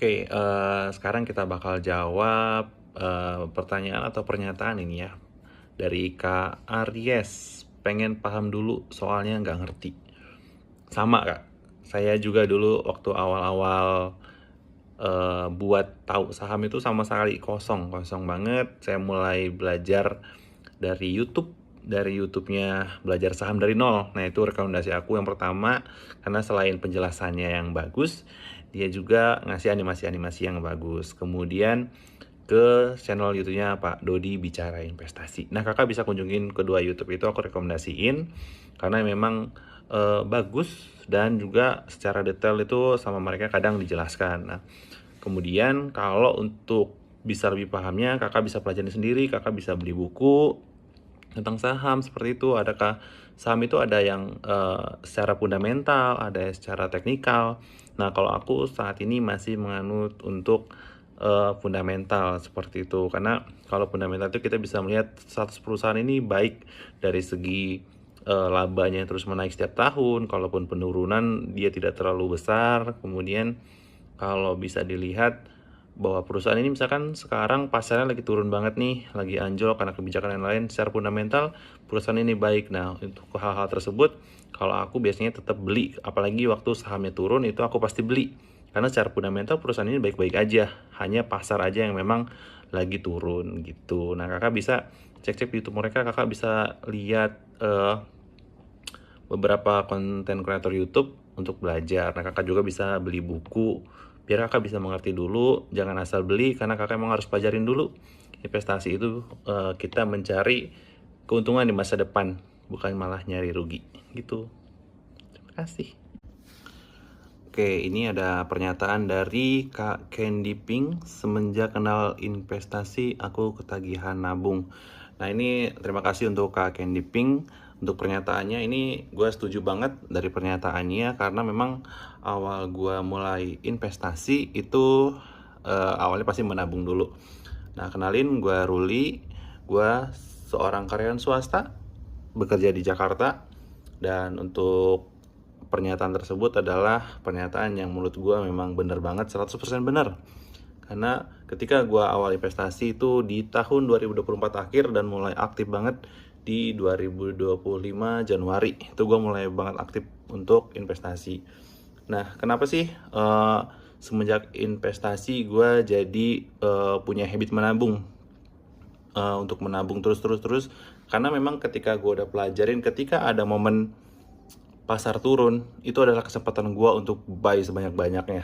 Oke, sekarang kita bakal jawab pertanyaan atau pernyataan ini ya dari Kak Aries. Pengen paham dulu soalnya nggak ngerti. Sama Kak, saya juga dulu waktu awal-awal buat tahu saham itu sama sekali kosong banget. Saya mulai belajar dari dari YouTube-nya belajar saham dari nol. Nah, itu rekomendasi aku yang pertama karena selain penjelasannya yang bagus, dia juga ngasih animasi-animasi yang bagus. Kemudian ke channel YouTube-nya Pak Dodi Bicara Investasi. Nah, Kakak bisa kunjungin kedua YouTube itu, aku rekomendasiin karena memang bagus dan juga secara detail itu sama mereka kadang dijelaskan. Nah, kemudian kalau untuk bisa lebih pahamnya, Kakak bisa pelajari sendiri, Kakak bisa beli buku tentang saham seperti itu. Adakah saham itu ada yang secara fundamental, ada yang secara teknikal. Nah, kalau aku saat ini masih menganut untuk fundamental seperti itu, karena kalau fundamental itu kita bisa melihat status perusahaan ini baik dari segi labanya terus menaik setiap tahun, kalaupun penurunan dia tidak terlalu besar. Kemudian kalau bisa dilihat bahwa perusahaan ini misalkan sekarang pasarnya lagi turun banget nih, lagi anjlok karena kebijakan yang lain, secara fundamental perusahaan ini baik. Nah, untuk hal-hal tersebut kalau aku biasanya tetap beli, apalagi waktu sahamnya turun itu aku pasti beli. Karena secara fundamental perusahaan ini baik-baik aja, hanya pasar aja yang memang lagi turun gitu. Nah, Kakak bisa cek-cek di YouTube mereka, Kakak bisa lihat beberapa konten kreator YouTube untuk belajar. Nah, Kakak juga bisa beli buku biar Kakak bisa mengerti dulu, jangan asal beli karena Kakak emang harus pelajarin dulu. Investasi itu kita mencari keuntungan di masa depan, bukan malah nyari rugi gitu. Terima kasih. Oke, ini ada pernyataan dari Kak Candy Pink. Semenjak kenal investasi, aku ketagihan nabung. Nah, ini terima kasih untuk Kak Candy Pink untuk pernyataannya. Ini gue setuju banget dari pernyataannya karena memang awal gue mulai investasi itu awalnya pasti menabung dulu. Nah, kenalin gue Ruli, gue seorang karyawan swasta bekerja di Jakarta, dan untuk pernyataan tersebut adalah pernyataan yang menurut gue memang benar banget, 100% benar. Karena ketika gue awal investasi itu di tahun 2024 akhir dan mulai aktif banget di 2025 Januari. Itu gue mulai banget aktif untuk investasi. Nah, kenapa sih semenjak investasi gue jadi punya habit menabung? Untuk menabung terus. Karena memang ketika gue udah pelajarin, ketika ada momen pasar turun, itu adalah kesempatan gue untuk buy sebanyak-banyaknya.